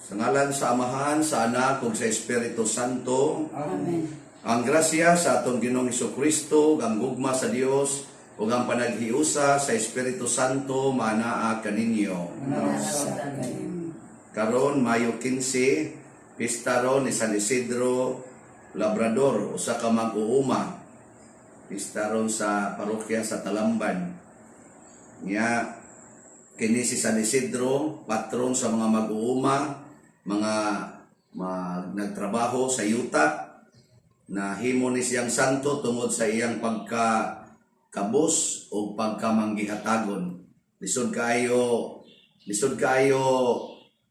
Sa ngalan sa Amahan, sa Anak, ug sa Espiritu Santo. Amen. Ang grasya sa atong Ginoong Hesukristo, ang gugma sa Dios, ug ang panaghiusa sa Espiritu Santo manaa kaninyo. Karon Mayo 15, pista ron ni San Isidro Labrador, usa ka mag-uuma. Pista ron sa parokya sa Talamban. Nya kini si San Isidro, patron sa mga mag-uuma, mga nagtrabaho sa yuta, na himo ni siyang santo tungod sa iyang pagkakabos o pagkamanggihatagon. Lisod kayo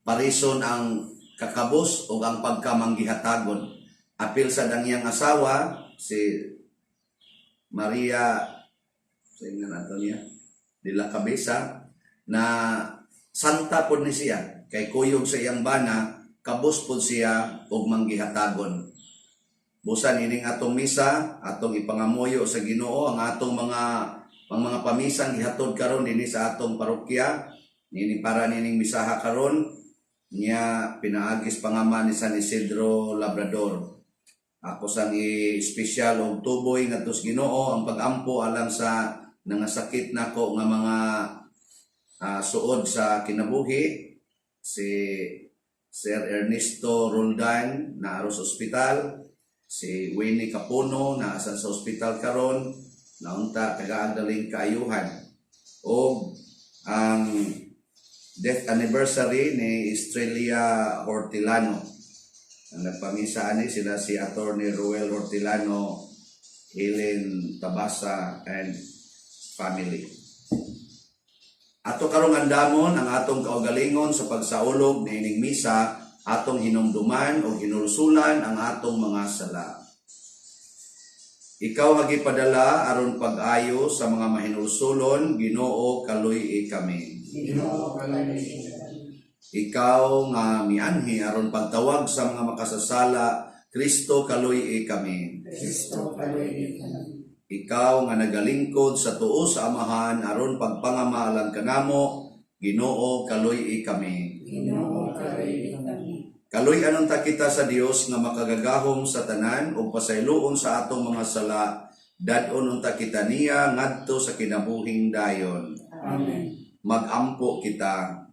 parison ang kakabos o ang pagkamanggihatagon. Apil sa dangyang asawa, si Maria, sa ingan nato niya, de la Cabeza, na santa po ni siya, kay kuyog sa iyang bana, kabos po siya og manggihatagon. Busan ining atong misa, atong ipangamuyo sa Ginoo, ang atong mga pamisang gihatod karon dinhi sa atong parokya, nini para nining misaha karon, niya pinaagis pangaman ni San Isidro Labrador. Ako sang i-special og tuboy ngadto sa Ginoo ang pag-ampo alang sa nangasakit nako nga mga suod sa kinabuhi, si Sir Ernesto Roldan na aros ospital, si Winnie Capuno na asan sa ospital karon, naunta taga-adaling kaayuhan, o ang death anniversary ni Estrella Hortilano. Ang nagpamisa ani sila si Attorney Ruel Hortilano, Helen Tabasa, and family. Ato karong andamon ang atong kaugalingon sa pagsaulog ni ining misa, atong hinumduman o hinulsulan ang atong mga sala. Ikaw nga gipadala aron pag-ayo sa mga mahinulsulon, Ginoo kaluy kami. Ginoo kaluy. Ikaw nga mianhi aron pagtawag sa mga makasasala, Kristo kaluy kami. Kristo kaluy kami. Ikaw nga nagalingkod sa tuo sa Amahan aron pagpangamalan kanamo, Ginoo kaluy kami. Ginoo kaluy kami. Kaluy anon ta kita sa Dios nga makagagahom sa tanan ug pasayloon sa atong mga sala, dadon unta kita niya ngadto sa kinabuhing dayon. Amen. Magampo kita.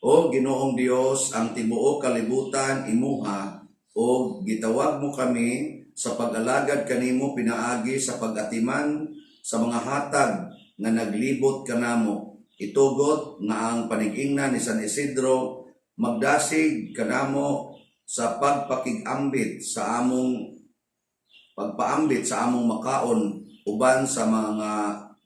O Ginoong Dios, ang tibuok kalibutan imuha, o gitawag mo kami sa pag-alagad kanimo pinaagi sa pag-atiman sa mga hatag nga naglibot kanamo. Itugot nga ang panigingna ni San Isidro magdasig kanamo sa pagpakigambit sa among makaon uban sa mga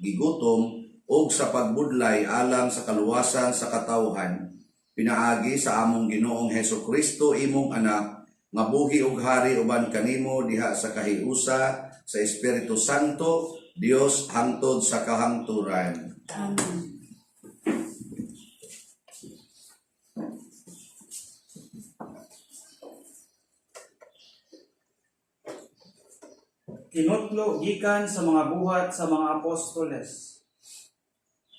gigutom ug sa pagbudlay alang sa kaluwasan sa katawhan. Pinaagi sa among Ginoong Hesukristo imong anak, nga buhi ug hari uban kanimo diha sa kahiusa sa Espiritu Santo, Dios hangtod sa kahangturan. Amen. Kinutlo gikan sa mga buhat sa mga apostoles.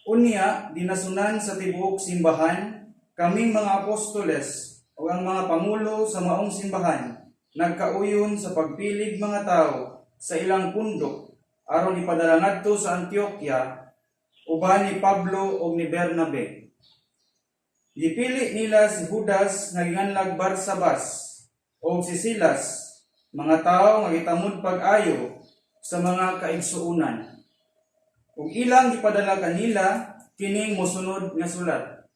Unya, dinasunan sa tibuok simbahan, kaming mga apostoles o ang mga pangulo sa maong simbahan, nagkauyon sa pagpilig mga tao sa ilang pundok, aron ipadala ngadto sa Antioquia, uban ni Pablo o ni Bernabe. Gipili nila si Judas nga ginganlag Barsabas o si Silas, mga tao nga gitamod pag-ayo sa mga kaigsuunan. Ug ilang gipadala kanila kining mosunod nga sulat.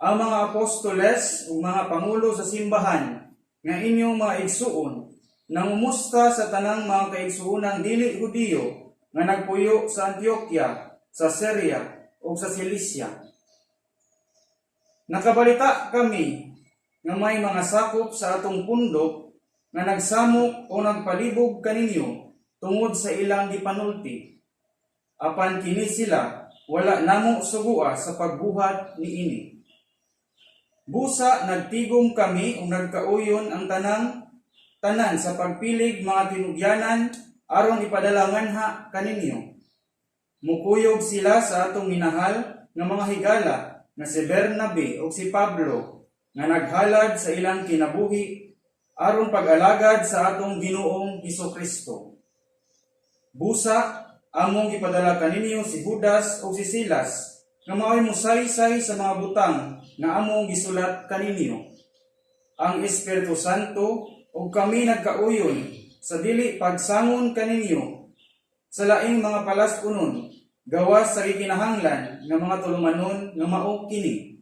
Ang mga apostoles ug mga pangulo sa simbahan nga inyong mga igsuon nangumusta sa tanang mga kaigsuunang dili Hudiyo nga nagpuyo sa Antioquia sa Syria o sa Cilicia. Nakabalita kami nga may mga sakop sa atong pundok nga nagsamok o nagpalibog kaninyo tungod sa ilang gipanulti. Apan kini sila wala namo sugua sa pagbuhat niini. Busa nagtigom kami o nagkauyon ang tanan sa pagpilig mga tinugyanan aron ipadalamanha kaninyo. Mukuyog sila sa atong minahal nga mga higala nga si Bernabe o si Pablo nga naghalad sa ilang kinabuhi aron pag-alagad sa atong Ginoong Hesukristo. Busa among ipadala kaninyo si Judas o si Silas nga mao'y musaysay sa mga butang nga among gisulat kaninyo. Ang Espiritu Santo o kami nagkauyon sa dili pagsangon kaninyo sa laing mga palas-unon gawas sa gikinahanglan nga mga tulumanon nga mao kini.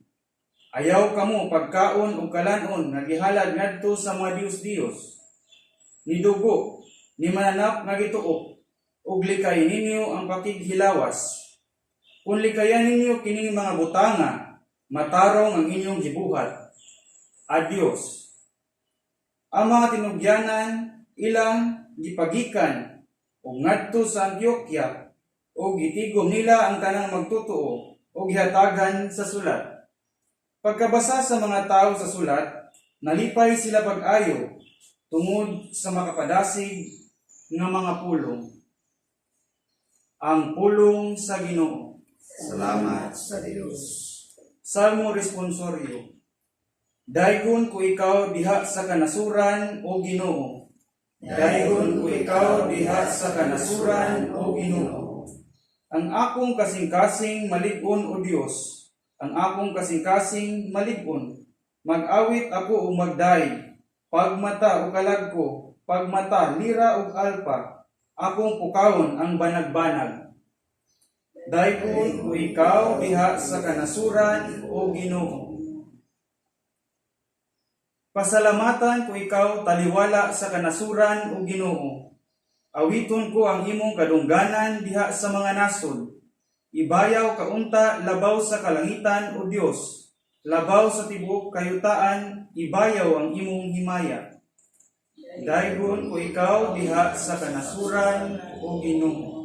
Ayaw kamo pagkaon o kalanon nga gihalad ngadto sa mga Dios-Dios. Ni dugo, ni mananap nga gituok, ug likay ninyo ang pakighilawas. Kung likayan ninyo kining mga butanga, matarong ang inyong gibuhat. Adios. Ang mga tinugyanan ilang gipagikan o ngadto sa Antioquia o gitigom nila ang tanang magtutuo o gihatagan sa sulat. Pagkabasa sa mga tao sa sulat, nalipay sila pag-ayo tungod sa makapadasig ng mga pulong. Ang pulong sa Ginoo. Salamat sa Diyos. Salmo responsorio. Daygon ko ikaw diha sa kanasuran o Ginoo. Daygon ko ikaw diha sa kanasuran o Ginoo. Ang akong kasing-kasing malig-on o Dios. Ang akong kasing-kasing malig-on. Mag-awit ako o magday. Pagmata o kalagko. Pagmata, lira o alpa. Akong pukawon ang banag-banag. Daygon ko ikaw diha sa kanasuran o Ginoo. Pasalamatan ko ikaw taliwala sa kanasuran o Ginoo. Awiton ko ang imong kadungganan diha sa mga nasod. Ibayaw kaunta labaw sa kalangitan o Dios. Labaw sa tibuok kayutaan, ibayaw ang imong himaya. Daygon ko ikaw diha sa kanasuran o Ginoo.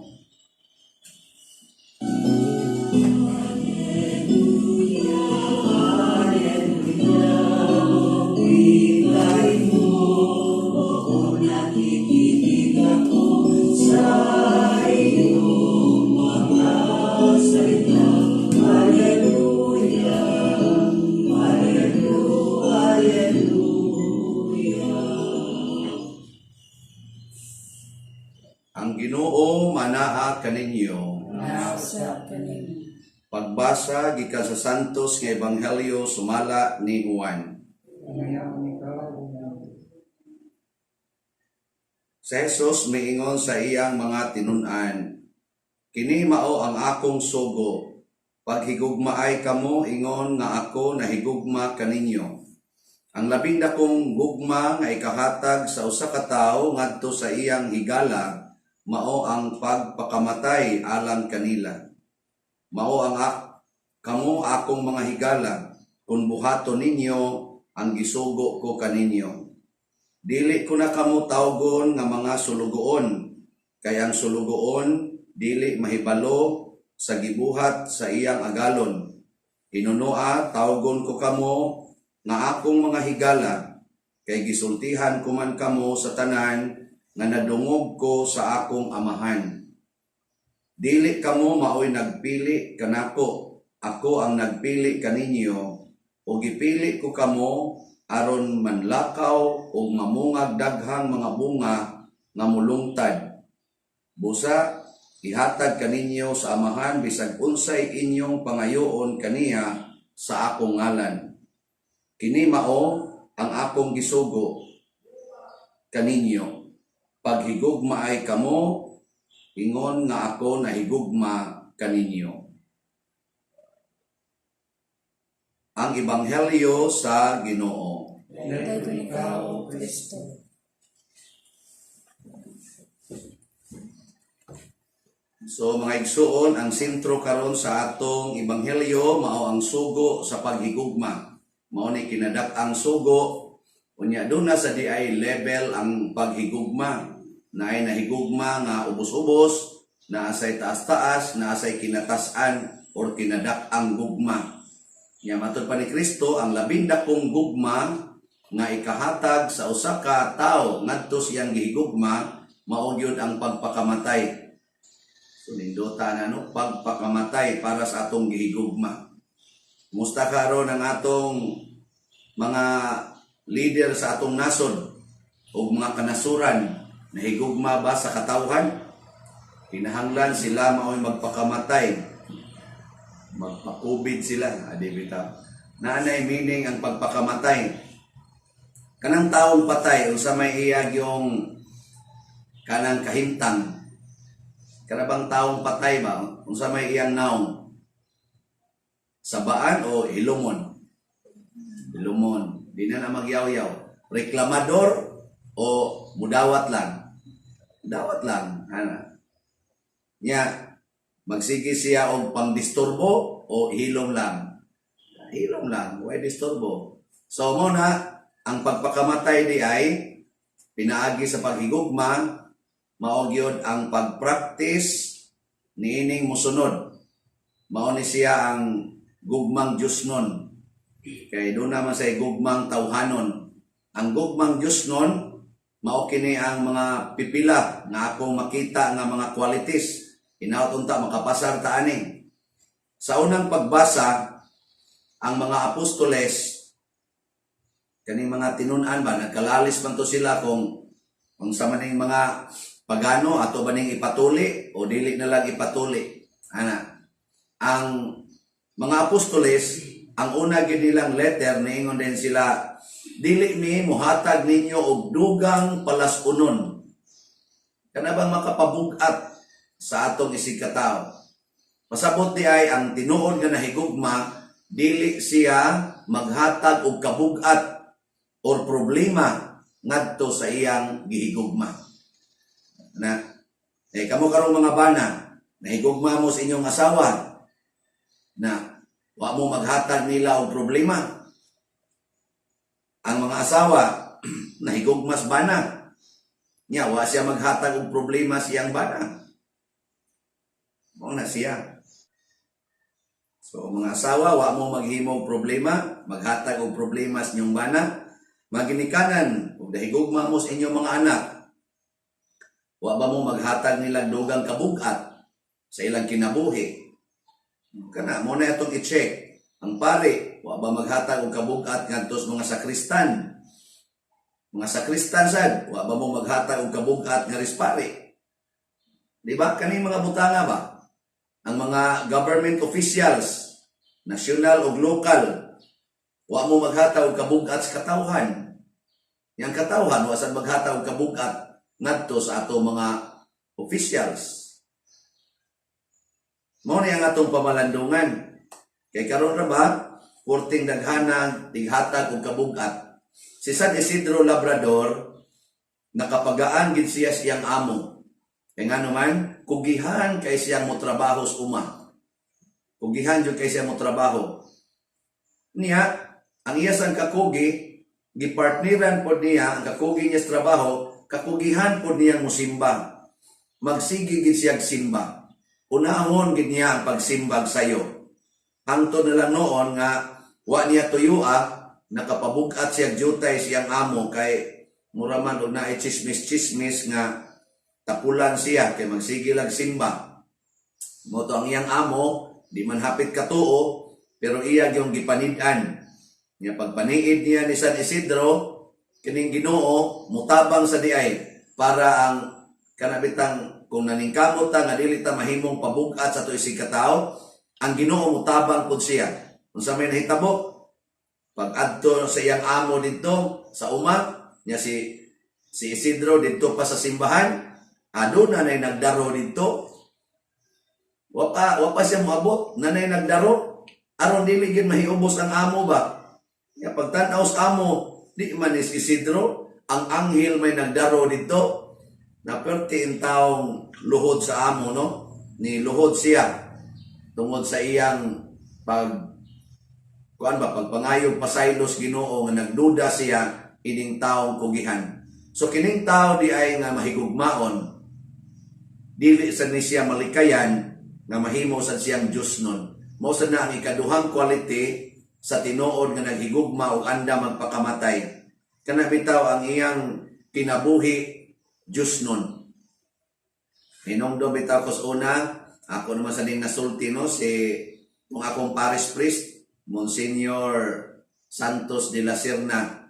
Ang Ginoo manaa kaninyo. Nasa kaninyo. Pagbasa gikan sa Santos nga Ebanghelyo sumala ni Juan. Si Jesus miingon sa iyang mga tinun-an, kini mao ang akong sugo. Paghigugmaay kamo ingon nga ako nahigugma kaninyo. Ang labing dakong gugma nga ikahatag sa usa ka tawo ngadto sa iyang higala mao ang pagpakamatay alang kanila. Mao ang kamo akong mga higala kung buhaton ninyo ang gisugo ko kaninyo. Dili ko na kamo tawgon nga mga sulugoon, kay ang sulugoon dili mahibalo sa gibuhat sa iyang agalon. Hinunua tawgon ko kamo nga akong mga higala, kay gisultihan ko man kamo sa tanan nga nadungog ko sa akong amahan. Dili kamo maoy nagpili kanako, ako ang nagpili kaninyo, o gipili ko kamo aron manlakaw o mamungag daghang mga bunga nga mulungtad. Busa, ihatag kaninyo sa amahan bisag unsay inyong pangayoon kaniya sa akong ngalan. Kini mao ang akong gisugo kaninyo. Paghigugma ay kamo, ingon nga ako nahigugma kaninyo. Ang Ebanghelyo sa Ginoo. Daygon ikaw, O Kristo. So mga igsuon, ang sentro karon sa atong ebanghelyo mao ang sugo sa paghigugma. Mao ni kinadak-ang sugo unya duna sa di ay level ang paghigugma. Naay nahigugma nga ubos-ubos, naasay taas-taas, naasay kinatasan or kinadak-ang gugma. Nya matud pa ni Kristo ang labindakong gugma nga ikahatag sa usa ka tawo ngadto siyang gihigugma mao gyud ang pagpakamatay. So nindota na no, pagpakamatay para sa atong gihigugma. Musta karon ang atong mga leader sa atong nasod o mga kanasuran, nahigugma ba sa katawhan? Kinahanglan sila mao'y magpakamatay. Magpa-COVID sila, adi bitaw. Naanay meaning ang pagpakamatay. Kanang taong patay o sa may iyag yung kanang kahimtang. Kanabang taong patay ba? Kung sa may iyang naong. Sabaan o hilumon? Hilumon. Di na magyaw-yaw. Reklamador o mudawat lang? Mudawat lang. Nya, magsige siya og pangdisturbo o hilom lang? Hilom lang. Huwag disturbo. So muna, ang pagpakamatay di ay pinaagi sa paghigugma mao gyud ang pagpractice niining musunod. Mao ni siya ang gugmang Diosnon. Kay doon naman sa gugmang tawhanon. Ang gugmang Diosnon mao kini ang mga pipila nga akong makita nga mga qualities. Inaot-unta makapasar ta ani. Sa unang pagbasa, ang mga apostoles kaning mga tinun-an ba nagkalalis man to sila kung sa maning mga pagano ato ba ning ipatuli o dili na lang ipatuli. Ang mga apostoles, ang una gid nilang letter niingon din sila, dili mi muhatag ninyo og dugang palas-unon. Kana bang makapabug-at sa atong isigkatawo. Pasabot di ay ang tinuod nga nahigugma, dili siya maghatag og kabug-at or problema ngadto sa iyang gihigugma. Kamo karong mga bana, nahigugma mo sa inyong asawa na wa mo maghatag nila og problema. Ang mga asawa nahigugmas bana. Nya wa siya maghatag og problema sa iyang bana. Mao na siya. So mga asawa, wa mo maghimo og problema, maghatag og problema sa inyong bana. Maginikanan, ug dahigugma mo sa inyong mga anak. Wa ba mo maghatag nilang dugang kabug-at sa ilang kinabuhi? Kana mo na itong i-check. Ang pare, wa ba maghatag og kabug-at ngadto sa mga sakristan? Mga sakristan sad, wa ba mo maghatag og kabug-at nga rispare? Di ba kani mga butanga ba? Ang mga government officials, national o local, wa mo maghatag og kabug-at sa katawhan. Yang katawhan, wa sad maghatag og kabug-at ngadto sa ato mga officials. Mao ni ang atong pamalandungan. Kay karon ra ba, kurting daghanang tighatag og kabug-at. Si San Isidro Labrador, nakapagaan gid siya siyang amo. Kay ngano man, kugihan kay siyang motrabaho sa uma. Kugihan jud kay siyang motrabaho. Niya, ang iya sang kakugi, gipartneran pod niya ang kakugi niya sa trabaho, kakugihan pod niyang musimba. Magsigi gid siya simba. Unahon gid niya ang pagsimbag sayo. Hangtod na lang noon nga wa niya tuyua, nakapabug-at siya jutay siyang amo kay muraman og naay chismis-chismis nga tapulan siya kay magsige lang simba. Mo to ang iyang amo, di man hapit katuo, pero iya yung gipanid-an. Niya pagpaniid niya ni San Isidro, kining Ginoo mutabang sa diay para ang kanabitang kung naningkamot ta nga dili ta mahimong pabug-at sa tuig katao, ang Ginoo mutabang pud siya. Unsa may nahitabo? Pag adto sa iyang amo didto sa uma, niya si Isidro didto pa sa simbahan, aduna nay nagdaro didto. Wa pa siya moabot, nanay nagdaro aron dili gid mahiubos ang amo ba. Ya pagtan-aw sa amo, di man si Isidro, ang anghel may nagdaro dito, na perti in taong luhod sa amo, no? niluhod siya tungod sa iyang pagpangayog pasaylos Ginoo nga nagduda siya ining taong kugihan. So kining tao di ay nga mahigugmaon, dili sa ni siya malikayan nga mahimo sa siyang Diyos nun. Mao sa na ang ikaduhang quality sa tinuod nga naghigugma o anda magpakamatay. Kana bitaw ang iyang kinabuhi Diyos nun. Hinungdo bitaw ko sa una, ako naman sa ning nasulti no, si kung akong parish priest, Monsignor Santos de la Serna.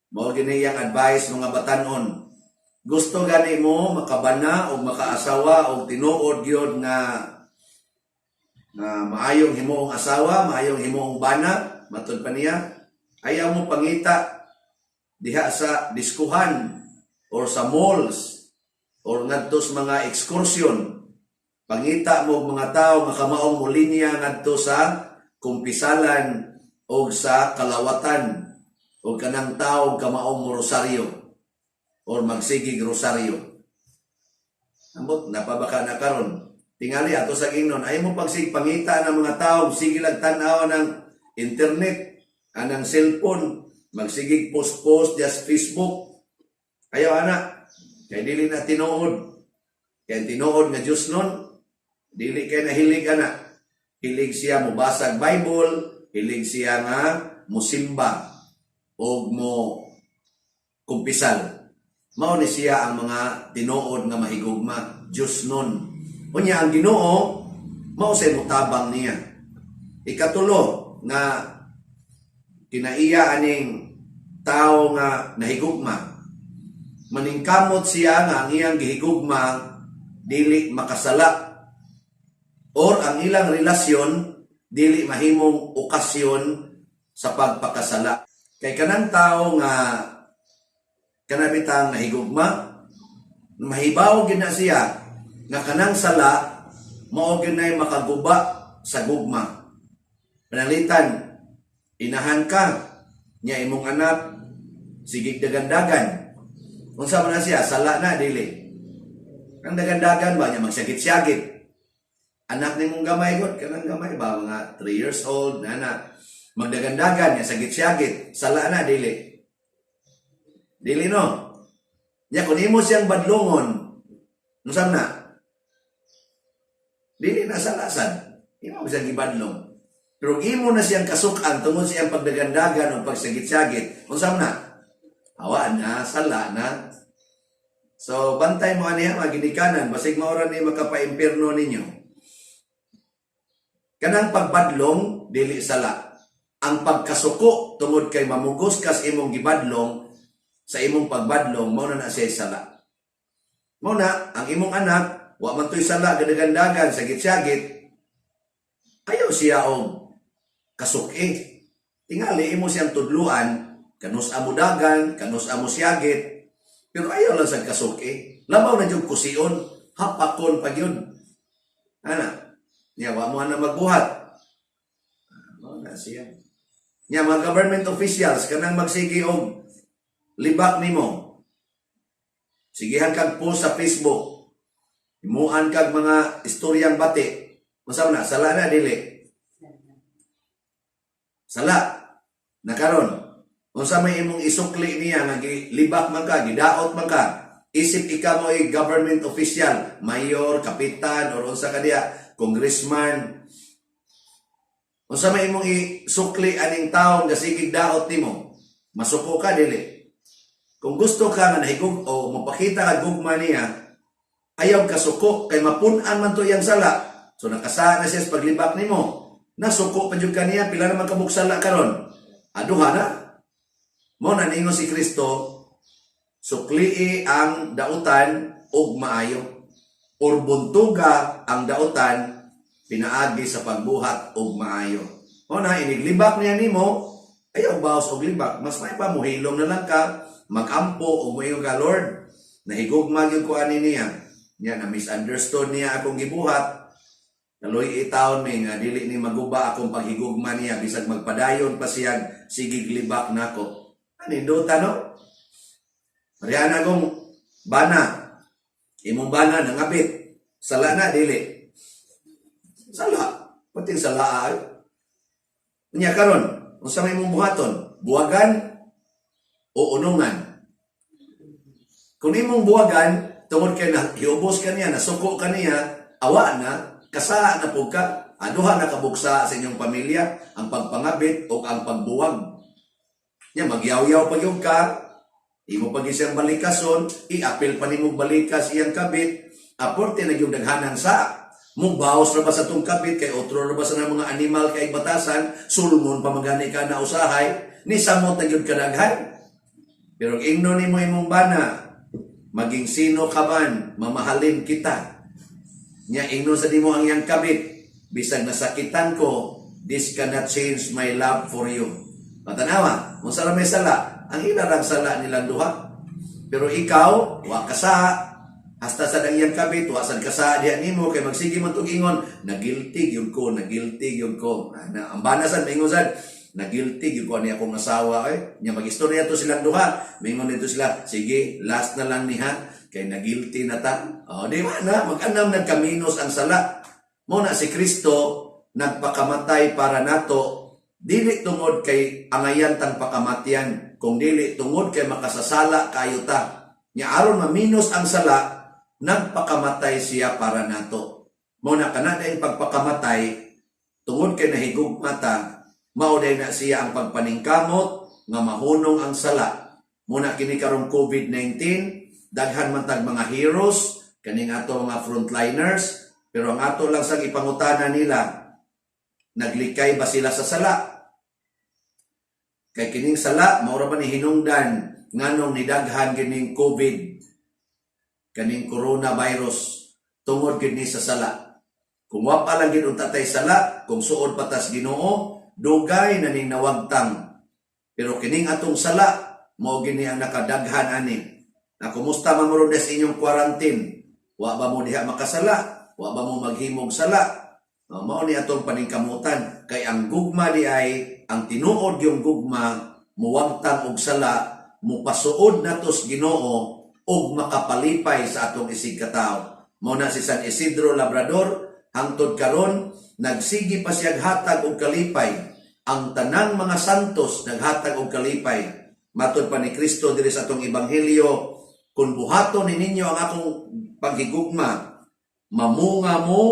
Mao giniyang advice mga batanon. Gusto gani mo makabana o makaasawa o tinuod gyud nga maayong himuong asawa, maayong himuong bana, matud pa niya, ayaw mo pangita diha sa diskuhan or sa malls or ngadto sa mga excursion. Pangita mo mga tao makamaong mo linya ngadto sa kumpisalan o sa kalawatan o kanang tao kamaong mo rosaryo or magsigig rosaryo. Ambot napabaka na karon. Tingali ato sa gingnon ay mo pangita ng mga tao sige lang tan-aw ng internet, anang cellphone, magsigig post just Facebook. Ayaw ana, kay dili na tinuod. Kay tinuod nga Dios nun, dili kay nahilig ana. Hilig siya mo basag Bible, hilig siya nga musimba o mo kumpisal. Mao ni siya ang mga tinuod nga mahigugma Dios nun. Unya ang Ginoo mao say mutabang niya. Ikatulo nga kinaiya aning tao nga nahigugma. Maningkamot siya nga ang iyang gihigugma dili makasala or ang ilang relasyon dili mahimong okasyon sa pagpakasala. Kay kanang tao nga kanabitang nahigugma, mahibaw gid na siya nga kanang sala mao gyud nay makaguba sa gugma. Panalitan, inahan ka nya imong anak sigig dagandagan. Unsa man na siya sala na dili. Ang dagandagan ba nya magsagit-sagit. Anak nimong gamay gud kanang gamay ba mga 3 years old na magdagandagan nya sagit-sagit, sala na dili. Dili no. Nya kun imo siyang badlongon, unsa na? Dili na salasan. Imo siyang gibadlong. Pero imo na siyang kasukan tungod siyang pagdagandagan o pagsagit-sagit. Unsa na? Hawa na, sala na. So bantay mo aniya mga ginikanan, basig maoran ni makapaimpirno ninyo. Kanang pagbadlong dili sala. Ang pagkasuko tungod kay mamugos kas imong gibadlong sa imong pagbadlong mao na siya sala. Mao na ang imong anak wa man toy sala gadagandagan sagit-sagit. Ayaw siya og kasuki. Tingali imo siyang tudluan kanus amo dagan, kanus amo siyagit. Pero ayaw lang sa kasuki. Labaw na jud kusion, hapakon pag yun. Ana, niya wa mo na magbuhat. Mao na siya. Nya mga government officials kanang magsigi og libak nimo. Sigihan kag post sa Facebook. Himuan kag mga istoryang bati. Unsa na sala na dili? Sala. Nakaron. Unsa may imong isukli niya nga libak man ka, gidaot man ka. Isip ikaw mo ay government official, mayor, kapitan or unsa ka diya, congressman. Unsa may imong isukli aning tawo nga sigig daot nimo? Masuko ka dili. Kung gusto ka nga nahigug o mapakita ka gugma niya, ayaw kasuko kay mapun-an man to yang sala. So nakasaan na siya sa paglibak nimo. Nasuko pa jud kaniya pila naman kabuk sala karon. Aduha na. Mo na ningon si Kristo, suklii ang dautan og maayo. Or buntuga ang dautan pinaagi sa pagbuhat og maayo. Mo na iniglibak niya nimo, ayaw baos og libak, mas may pamuhilom na lang ka, magampo og moingon ka Lord. Nahigugma gyud ko ani niya. Nya na misunderstood niya akong gibuhat. Naloy itaon mi nga dili ni maguba akong paghigugma niya bisag magpadayon pa siyang sigig libak nako. Ani duta no? Mariana kong bana. Imong bana nangabit. Sala na dili. Sala. Pati sala ay. Nya karon, unsa may mong buhaton? Buwagan o unungan? Kung imong buwagan, tungod kay na hiubos ka niya, nasuko ka niya, awa na, kasa na po ka, aduha na kabuksa sa inyong pamilya, ang pagpangabit o ang pagbuwag. Nya magyaw-yaw pa yung ka, imo pag isang balikason, i-apil pa nimong balikas iyang kabit, aporte na yung daghanan sa mubaos na ba sa tong kabit, kay otro na ba sa mga animal kay batasan, sulmon pa magani ka na usahay, ni samot na yung kadaghan. Pero ang ingno ni mo imong bana, maging sino ka man, mamahalin kita. Nya ingno sa di mo ang iyang kabit, bisag nasakitan ko, this cannot change my love for you. Matanawa, kung sala may sala, ang ilarang sala nilang duha. Pero ikaw, wa ka sa, hasta sa iyang kabit, wa sad ka sa diha nimo, kay magsige man tong ingon, nagiltig yun ko, nagiltig yun ko. Ang banasan, maingon sad, nagiltig yun ko ani akong asawa. Nya mag-istorya to silang duha, maingon nito sila, sige, last na lang niha, kay nagilty na ta. O, di ba na, mag-anam nagkaminos ang sala. Muna si Kristo, nagpakamatay para nato, dili tungod kay angayan tang pakamatyan, kung dili tungod kay makasasala kayo ta. Nya aron maminos ang sala, nagpakamatay siya para nato. Muna kana dahil pagpakamatay, tungod kay nahigugma ta, mauday na siya ang pagpaningkamot, nga mahunong ang sala. Muna kini karong COVID-19, daghan man tag mga heroes, kaning ato mga frontliners, pero ang ato lang sang ipangutana nila, naglikay ba sila sa sala? Kay kining sala, maura ba ni hinungdan, nganong nidaghan kining COVID, kaning coronavirus, tungod gini sa sala. Kung wapa lang gid tatay sala, kung suod patas Ginoo, dugay na ning nawagtang. Pero kining atong sala, mao gini ang nakadaghan ani. Na kumusta man mo sa inyong quarantine? Wa ba mo diha makasala? Wa ba mo maghimog sala? Mao ni atong paningkamutan. Kay ang gugma di ay, ang tinuod yung gugma, muwagtang og sala, mupasuod natos Ginoo, og makapalipay sa atong isig katao. Mao na si San Isidro Labrador, hangtod karon, nagsigi pa siyag hatag og kalipay. Ang tanang mga santos naghatag og kalipay. Matod pa ni Kristo diri sa atong ebanghelyo, kung buhaton ni ninyo ang akong paghigugma, mamunga mo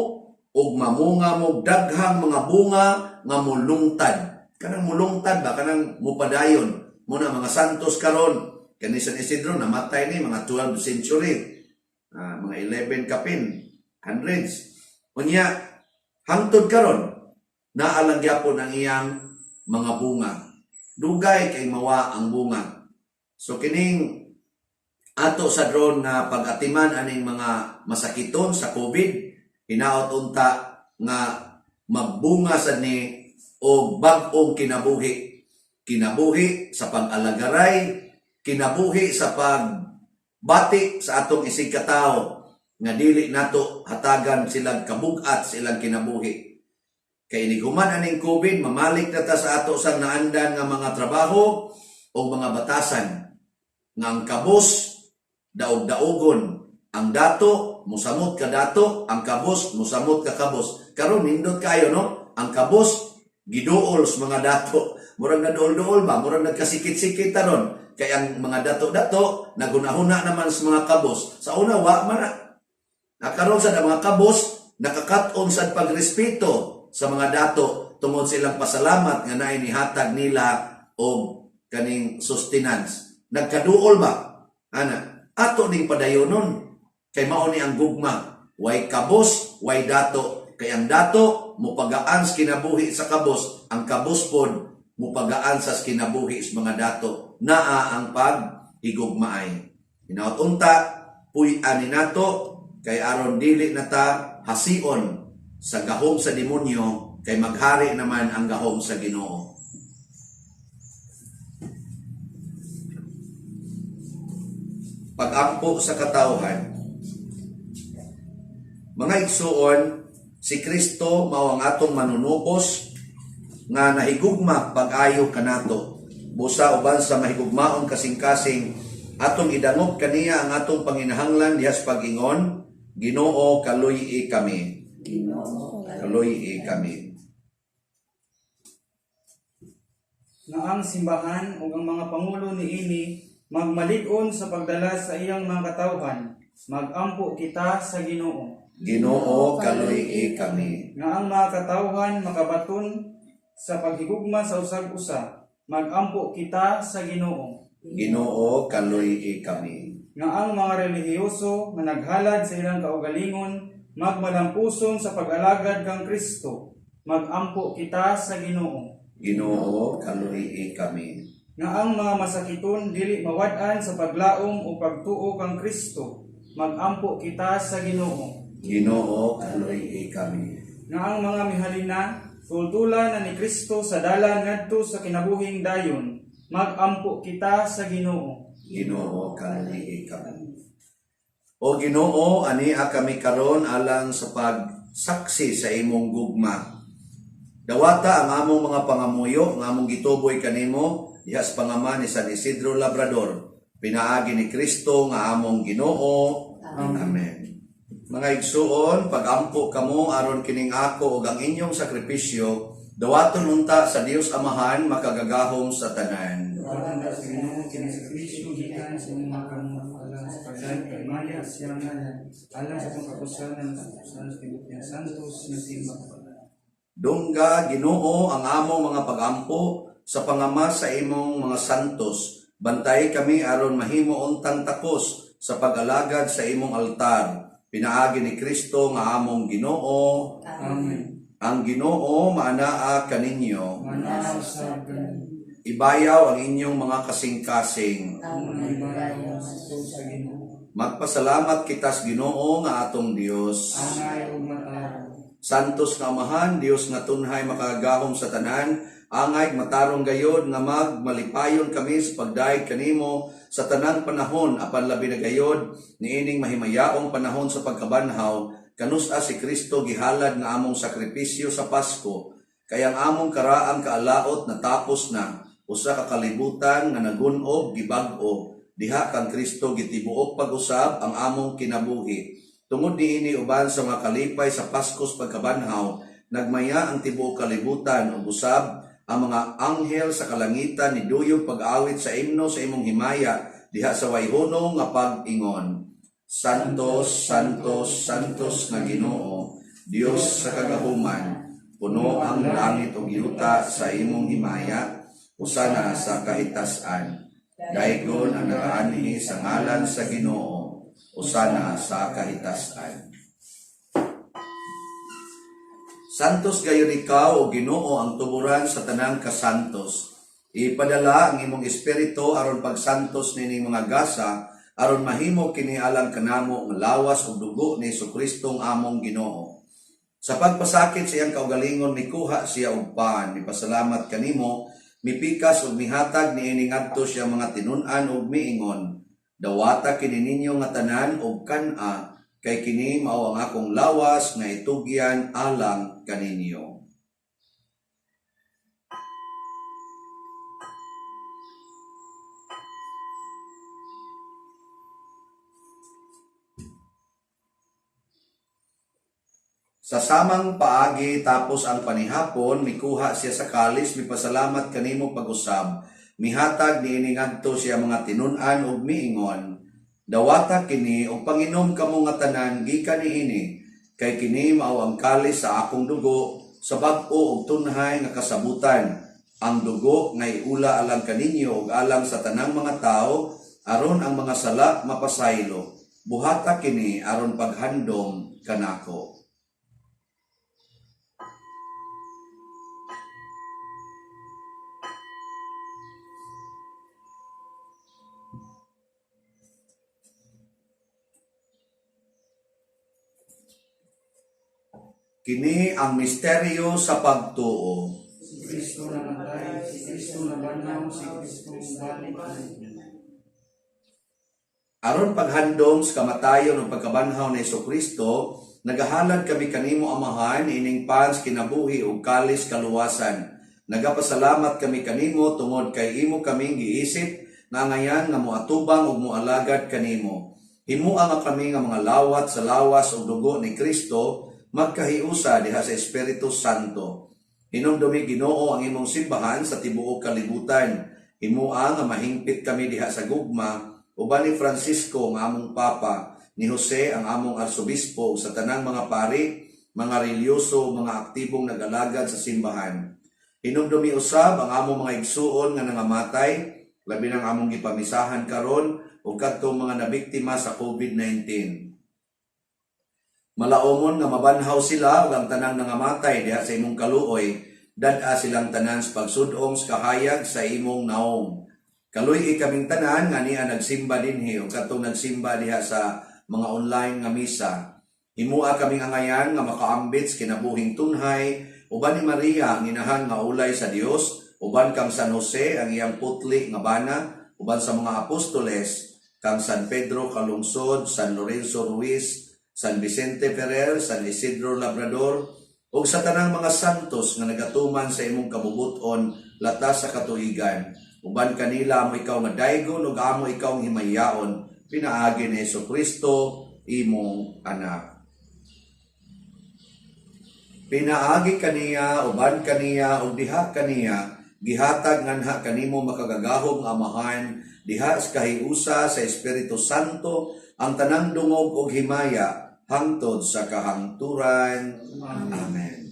ug mamunga mo daghang mga bunga nga mulungtad. Kanang mulungtad ba? Kanang mupadayon. Muna mga santos karon, kani San Isidro namatay ni mga 12th century. Mga 11 kapin, hundreds. Unya, hangtod karon, naalang gyapon ang iyang mga bunga. Dugay kay mawa ang bunga. So kining ato sa drone na pag-atiman aning mga masakiton sa COVID, hinaot unta nga magbunga sa ni o bag-ong kinabuhi. Kinabuhi sa pag-alagaray, kinabuhi sa pagbati sa atong isig katao, nga dili nato hatagan silang kabugat silang kinabuhi. Kay iniguman aning COVID, mamalik na ta sa ato sang naandan nga mga trabaho o mga batasan. Nga ang kabos, daog-daogon. Ang dato, musamot ka dato. Ang kabos, musamot ka kabos. Karon nindot kayo, no? Ang kabos, giduol sa mga dato. Murag na duol-duol ba? Murag nagkasikit-sikit taron. Kaya ang mga dato-dato, nagunahuna naman sa mga kabos. Sa una, wa man na. Nakaroon sa mga kabos, nakakaton sa pagrespeto sa mga dato tungod silang pasalamat nga naay nihatag nila og kaning sustenance. Nagkaduol ba? Ana, ato ning padayonon kay mao ni ang gugma. Way kabos, way dato. Kay ang dato mupagaan sa kinabuhi sa kabos, ang kabos pod mupagaan sa kinabuhi sa mga dato. Naa ang pag-igugmaay. Hinaot unta, puy-ani nato kay aron dili na ta hasion sa gahom sa demonyo, kay maghari naman ang gahom sa Ginoo. Pag-ampo sa katawhan. Mga igsuon, si Kristo mao ang atong manunubos nga nahigugma pag-ayo kanato. Busa uban sa mahigugmaon kasing-kasing, atong idangop kaniya ang atong panginahanglan dihas pag-ingon, Ginoo kaluy-i kami. Ginoo kaluy kami. Nga ang simbahan ug ang mga pangulo niini magmalig-on sa pagdala sa iyang mga katawhan, magampo kita sa Ginoo. Ginoo kaluy kami. Nga ang mga katawhan makabaton sa paghigugma sa usag-usa, magampo kita sa Ginoo. Ginoo kaluy kami. Nga ang mga relihiyoso nga naghalad sa ilang kaugalingon magmalampuson sa pag-alagad kang Kristo, magampo kita sa Ginoo. Ginoo kaluy kami. Nga ang mga masakiton dili mawad-an sa paglaom o pagtuo kang Kristo, magampo kita sa Ginoo. Ginoo kaluy kami. Nga ang mga mihalina tultulan na ni Kristo sa dalan ngadto sa kinabuhing dayon, magampo kita sa Ginoo. Ginoo kaluy kami. O Ginoo, ania kami karon alang sa pagsaksi sa imong gugma. Dawata ang among mga pangamuyo, nga among gituboy kanimo, diha sa pangaman ni San Isidro Labrador, pinaagi ni Kristo nga among Ginoo. Amen. Mga igsuon, pagampo kamo aron kining ako ug ang inyong sakripisyo, dawaton unta sa Dios Amahan makagagahom sa tanan. Paganda sa Ginoo kini sa Kristo gikan sa mga alang sa pagdaan kay Maria siya nga alang sa pagkapusanan sa tibok santos nga simba. Dungga Ginoo ang among mga pagampo sa pangama sa imong mga santos. Bantay kami aron mahimo untang takos sa pag-alagad sa imong altar. Pinaagi ni Kristo nga among Ginoo. Amen. Ang Ginoo maanaa kaninyo. Manaw sa Ibayaw ang inyong mga kasing-kasing. ibayaw sa Ginoo. Magpasalamat kita sa Ginoo nga atong Dios. Angay ug mataraw. Santos nga Amahan, Dios nga tunhay makagahom sa tanan, angay matarong gayod nga magmalipayon kami sa pagdaig kanimo sa tanang panahon apan labi na gayod niining mahimayaong panahon sa pagkabanhaw kanus-a si Kristo gihalad nga among sakripisyo sa Pasko kay ang among karaang kaalaot natapos na usa ka kalibutan nga nagun-og gibag-o diha kang Kristo gitibuok pag-usab ang among kinabuhi. Tungod niini uban sa mga kalipay sa Paskos pagkabanhaw, nagmaya ang tibuok kalibutan ug usab ang mga anghel sa kalangitan ni duyog pag-awit sa imno sa imong himaya diha sa wayhono nga pag-ingon. Santos, Santos, Santos nga Ginoo, Dios sa kagahuman, puno ang langit ug yuta sa imong himaya, usana sa kahitasan. Daygon ang nagaanhi sa ngalan sa Ginoo, usana sa kahitasan. Santos gayon ikaw o Ginoo ang tuburan sa tanang kasantos. Ipadala ang imong espiritu aron pagsantos nining mga gasa aron mahimo kini alang kanamo nga lawas ug dugo ni Jesucristo ang among Ginoo. Sa pagpasakit sa iyang kaugalingon mikuha siya og paan, mipasalamat kanimo, mipikas ug mihatag niini ngadto siya mga tinun-an ug miingon. Dawata kini ninyo nga tanan og kan-a kay kini mao ang akong lawas nga itugyan alang kaninyo. Sa samang paagi tapos ang panihapon, mikuha siya sa kalis, mipasalamat kanimo pag-usab. Mihatag niini ngadto siya mga tinun-an ug miingon, dawata kini og panginom kamo nga tanan gikan niini, kay kini mao ang kalis sa akong dugo sa bag-o ug tunhay nga kasabutan. Ang dugo nga iula alang kaninyo ug alang sa tanang mga tao aron ang mga sala mapasaylo. Buhata kini aron paghandom kanako. Kini ang misteryo sa pagtuo. Si Kristo namatay, si Kristo nabanaw, si Kristo balik. Aron paghandom sa kamatayon ug pagkabanhaw ni Jesucristo, nagahalad kami kanimo Amahan ining pans kinabuhi ug kalis kaluwasan. Nagapasalamat kami kanimo tungod kay imo kaming giisip nga ngayan nga moatubang ug moalagad kanimo. Himuang nga kami nga mga lawat sa lawas ug dugo ni Kristo magkahiusa diha sa Espiritu Santo. Hinumdumi Ginoo ang imong simbahan sa tibuok kalibutan. Himuang nga mahingpit kami diha sa gugma, uban ni Francisco nga among Papa, ni Jose ang among Arsobispo, sa tanang mga pari, mga relyoso, mga aktibong nag-alagad sa simbahan. Hinumdumi usab ang among mga igsuon nga nangamatay, labi ng among gipamisahan karon ug kadtong mga nabiktima sa COVID-19. Malaomon nga mabanhaw sila ug ang tanang nangamatay diha sa imong kaluoy, dad-a silang tanan sa pagsudong sa kahayag sa imong naong. Kaluy kaming tanan nga niya nagsimba dinhi ug kadtong nagsimba diha sa mga online nga misa. Himua kaming angayan nga makaambit sa kinabuhing tunhay, uban ni Maria ang inahan nga ulay sa Dios, uban kang San Jose ang iyang putli nga bana, uban sa mga apostoles, kang San Pedro Calungsod, San Lorenzo Ruiz, San Vicente Ferrer, San Isidro Labrador, ug sa tanang mga santos nga nagatuman sa imong kabubuton latas sa katuigan. Uban kanila amo ikaw nga daygon ug amo ikaw nga himayaon, pinaagi ni Jesucristo imong anak. Pinaagi kaniya, uban kaniya, ug diha kaniya, gihatag nganha kanimo makagagahom nga amahan, diha sa kahiusa sa Espiritu Santo, ang tanang dungog ug himaya, hangtod sa kahangturan. Amen.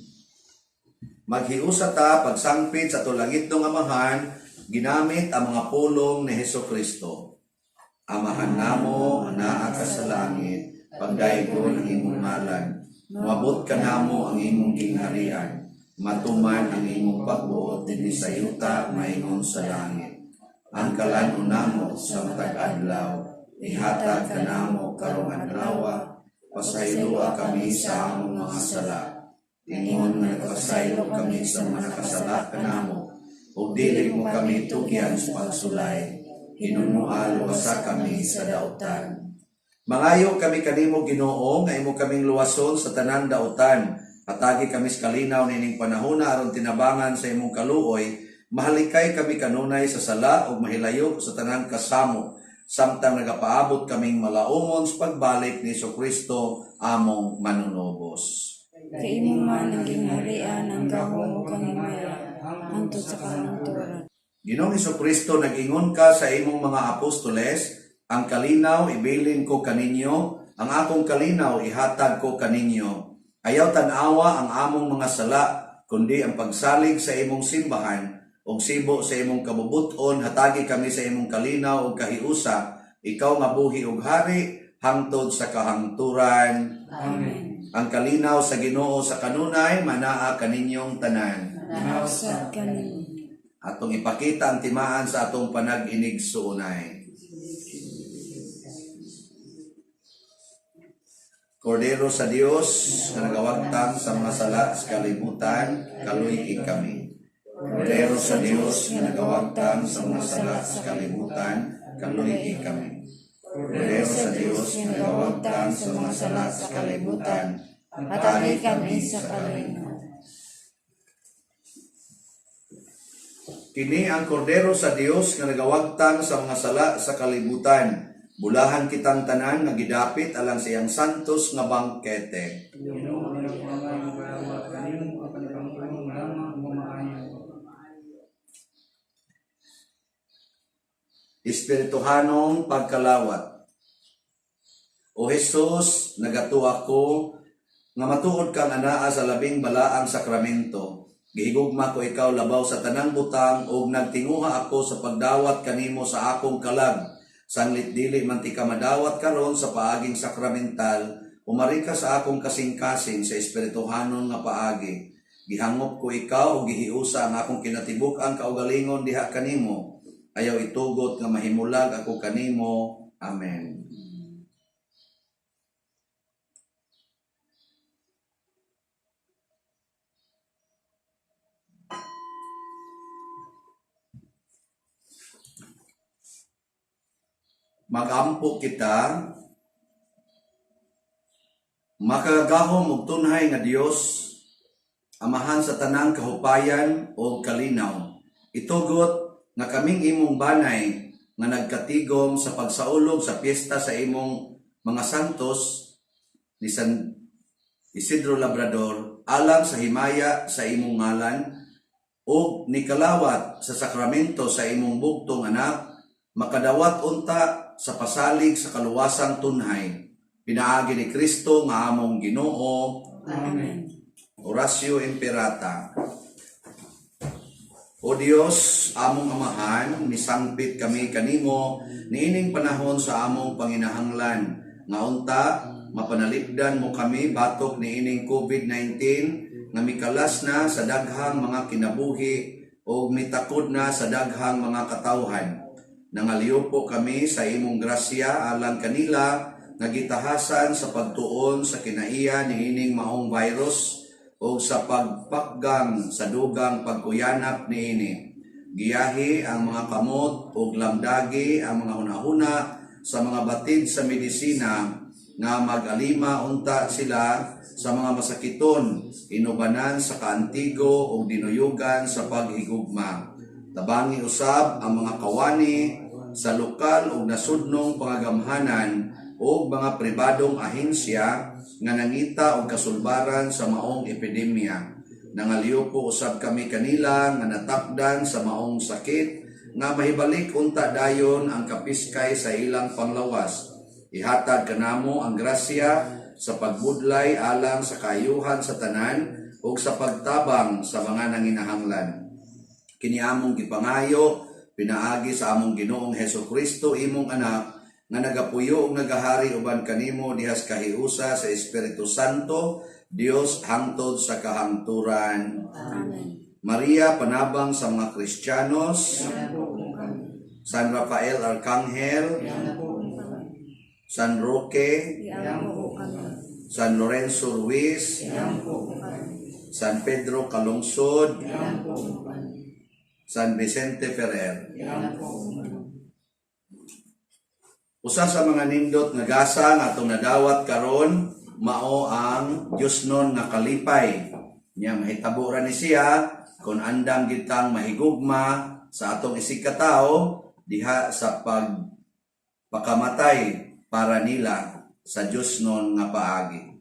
Maghiusa ta pagsangpit sa tulangit ng amahan, ginamit ang mga pulong ni Jesucristo. Amahan namo naa ka sa langit, pagdaygon ang imong ngalan. Mabot ka namo ang imong gingharian, matuman ang imong pagbuot dinhi sa yuta maingon sa langit. Ang kalan-on namo sa matag adlaw, ihatag ka namo karong adlaw, pasayloa kami sa among mga sala. Ingon nga nagpasaylo kami sa mga nakasala kanamo, ug dili mo kami tugyan sa pagsulay. Hinunuan luwasa kami sa dautan. Mangayo kami kanimo Ginoo nga imo kaming luwason sa tanang dautan. Atagi kami sa kalinaw nining panahona aron tinabangan sa imong kaluoy, mahalikay kami kanunay sa sala ug mahilayo sa tanang kasamo, samtang nagapaabot kaming malaumon sa pagbalik ni Jesucristo among manunobos. Kay imo man ang gingharian ang gahom ug ang himaya, hangtod sa kahangturan. Ginoong Jesucristo, nag-ingon ka sa imong mga apostoles, ang kalinaw ibilin ko kaninyo, ang akong kalinaw ihatag ko kaninyo. Ayaw tanawa ang among mga sala, kundi ang pagsalig sa imong simbahan, ug sibo sa imong kabubuton, hatagi kami sa imong kalinaw ug kahiusa, ikaw nga buhi ug hari, hangtod sa kahangturan. Amen. Ang kalinaw sa Ginoo sa kanunay, manaa kaninyong tanan. Nausad kanimo. Atong ipakita ang timaan sa atong panag-inig suunay. Kordero sa Dios, na nagawagtang sa mga sala sa kalibutan, kaluy kami. Kordero sa Dios, na nagawagtang sa mga sala sa kalibutan, kaluy kami. Kordero sa Dios, na nagawagtang sa mga sala sa kalibutan, hatagi kami sa kalinaw. Kini ang kordero sa Dios nga nagawagtang sa mga sala sa kalibutan. Bulahan kitang tanan nga gidapit alang sa iyang santos nga bangkete. Espirituhanong pagkalawat. O Jesus, nagatuwa ko nga matuod kang anaa sa labing balaang sakramento. Gihigugma ko ikaw labaw sa tanang butang ug nagtinguha ako sa pagdawat kanimo sa akong kalag. Sanglit dili man ti ka madawat karon sa paaging sakramental, umari ka sa akong kasing-kasing sa espirituhanon nga paagi. Gihangop ko ikaw ug gihiusa ang akong kinatibuk-ang kaugalingon diha kanimo. Ayaw itugot nga mahimulag ako kanimo. Amen. Magampo kita, makagahom og tunhay nga Dios, amahan sa tanang kahupayan o kalinaw. Itugot nga kaming imong banay nga nagkatigom sa pagsaulog sa piyesta sa imong mga santos ni San Isidro Labrador, alang sa himaya sa imong ngalan, ug nikalawat sa sakramento sa imong bugtong anak, makadawat unta sa pasalig sa kaluwasang tunhay. Pinaagi ni Kristo nga among Ginoo. Amen. Oratio Imperata. O Dios, among amahan, misangpit kami kanimo niining panahon sa among panginahanglan. Nga unta, mapanaligdan mo kami batok niining COVID-19 nga mikalas na sa daghang mga kinabuhi o mitakod na sa daghang mga katawhan. Nangaliw po kami sa imong grasya alang kanila nga gitahasan sa pagtuon sa kinaiya niining maong virus o sa pagpakgang sa dugang pagkuyanap niini. Giyahi ang mga kamot o lamdagi ang mga hunahuna sa mga batid sa medisina nga mag-alima unta sila sa mga masakiton, inubanan sa kaantigo o dinuyugan sa paghigugma. Tabangi usab ang mga kawani sa lokal o nasudnong pangagamhanan o mga pribadong ahensya nga nangita og kasulbaran sa maong epidemya. Nangaliw po usab kami kanila nga natakdan sa maong sakit nga mahibalik unta dayon ang kapiskay sa ilang panglawas. Ihatag kanamo ang grasya sa pagbudlay alang sa kayuhan sa tanan ug sa pagtabang sa mga nanginahanglan. Kini among gipangayo pinaagi sa among Ginoong Hesukristo imong anak nga nagapuyo ug nagahari uban kanimo dihas kahiusa sa Espiritu Santo, Dios hangtod sa kahangturan. Amen. Maria, panabang sa mga Kristiyanos, San Rafael Arcangel, San Roque, Iyan po kami. San Lorenzo Ruiz, Iyan po kami. San Pedro Calungsod, Iyan po kami. San Vicente Ferrer. Iyan po kami. Usa sa mga nindot nga gasa nga atong nadawat karon mao ang Dios non nga kalipay. Nya mahitabo ra ni siya kung andam gitang mahigugma sa atong isig katao diha sa pagpakamatay para nila sa Dios non nga paagi.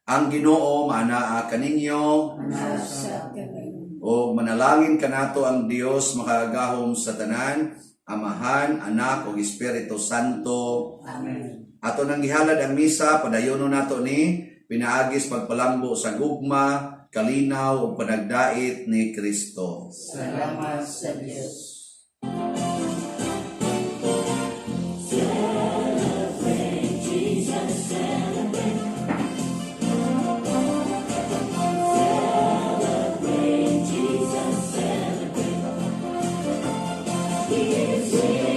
Ang Ginoo maanaa kaninyo Nasa kami. o manalangin kanato ang Dios makagahom sa tanan, Amahan, Anak ug Espiritu Santo. Amen. Ato nang gihalad ang misa, padayonon nato ni pinaagis pagpalambo sa gugma, kalinaw ug panagdait ni Kristo. Salamat sa Diyos. He is here.